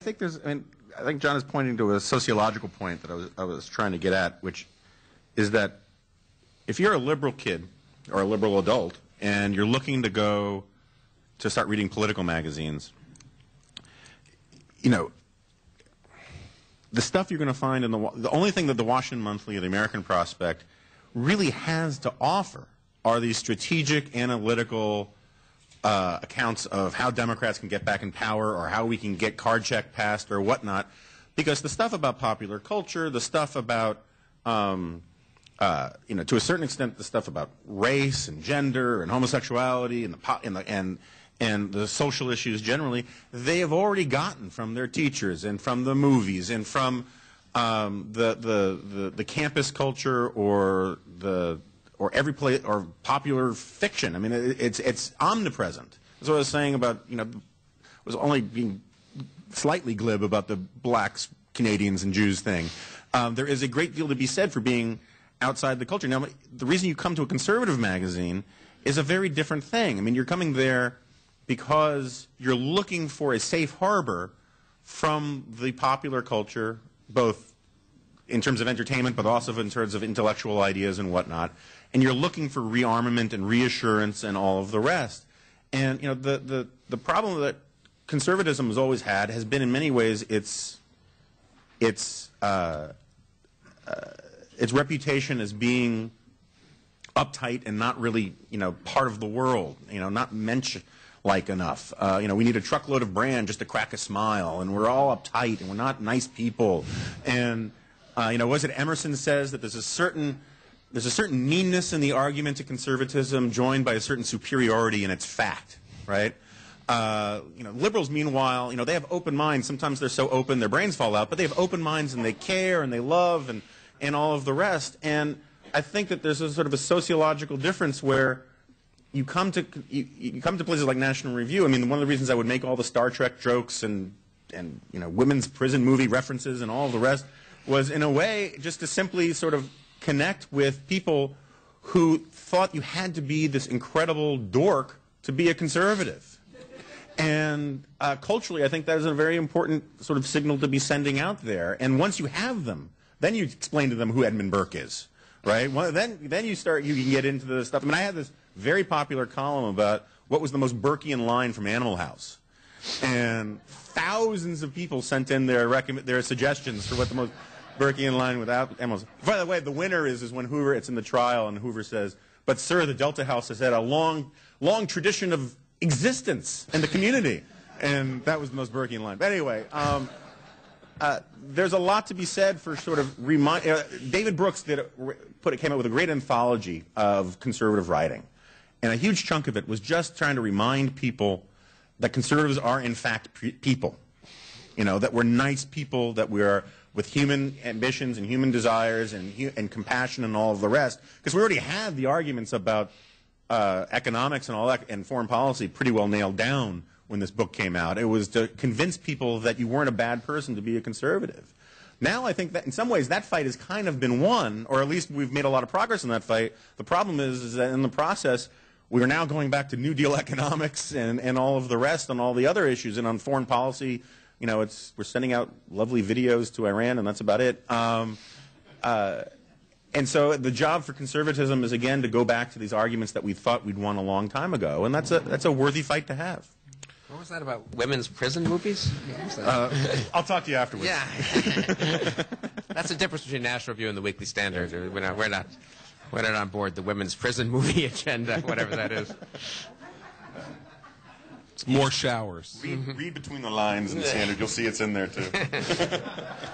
I think John is pointing to a sociological point that I was trying to get at, which is that if you're a liberal kid or a liberal adult and you're looking to go to start reading political magazines, you know, the stuff you're going to find in the only thing that the Washington Monthly or the American Prospect really has to offer are these strategic, analytical accounts of how Democrats can get back in power or how we can get card check passed or whatnot, because the stuff about popular culture, the stuff about, to a certain extent, the stuff about race and gender and homosexuality and the social issues generally, they have already gotten from their teachers and from the movies and from the campus culture or every play or popular fiction. I mean, it's omnipresent. That's what I was saying about, was only being slightly glib about the blacks, Canadians, and Jews thing. There is a great deal to be said for being outside the culture. Now, the reason you come to a conservative magazine is a very different thing. I mean, you're coming there because you're looking for a safe harbor from the popular culture, both in terms of entertainment, but also in terms of intellectual ideas and whatnot. And you're looking for rearmament and reassurance and all of the rest. And the problem that conservatism has always had has been, in many ways, its reputation as being uptight and not really part of the world. Not Mensch-like enough. We need a truckload of brand just to crack a smile, and we're all uptight and we're not nice people. And was it Emerson says that there's a certain meanness in the argument to conservatism joined by a certain superiority in its fact, right? Liberals, meanwhile, they have open minds. Sometimes they're so open their brains fall out, but they have open minds and they care and they love and all of the rest. And I think that there's a sort of a sociological difference where you come to places like National Review. I mean, one of the reasons I would make all the Star Trek jokes and women's prison movie references and all of the rest was, in a way, just to simply sort of connect with people who thought you had to be this incredible dork to be a conservative. And culturally, I think that is a very important sort of signal to be sending out there. And once you have them, then you explain to them who Edmund Burke is, right? Well, then you can get into the stuff. I mean, I had this very popular column about what was the most Burkean line from Animal House. And thousands of people sent in their suggestions for what the most Burkean line without animals. By the way, the winner is when Hoover, it's in the trial, and Hoover says, "But sir, the Delta House has had a long tradition of existence in the community." And that was the most Burkean line. But anyway, there's a lot to be said for sort of David Brooks came up with a great anthology of conservative writing. And a huge chunk of it was just trying to remind people that conservatives are, in fact, people. That we're nice people, that we're with human ambitions and human desires and compassion and all of the rest. Because we already had the arguments about economics and all that and foreign policy pretty well nailed down when this book came out. It was to convince people that you weren't a bad person to be a conservative. Now I think that in some ways that fight has kind of been won, or at least we've made a lot of progress in that fight. The problem is that in the process we are now going back to New Deal economics and all of the rest on all the other issues. And on foreign policy, we're sending out lovely videos to Iran, and that's about it. And so the job for conservatism is, again, to go back to these arguments that we thought we'd won a long time ago, and that's a worthy fight to have. What was that about women's prison movies? I'll talk to you afterwards. Yeah. That's the difference between National Review and the Weekly Standard. We're not on board the women's prison movie agenda, whatever that is. More showers. Read between the lines in the Standard. You'll see it's in there, too.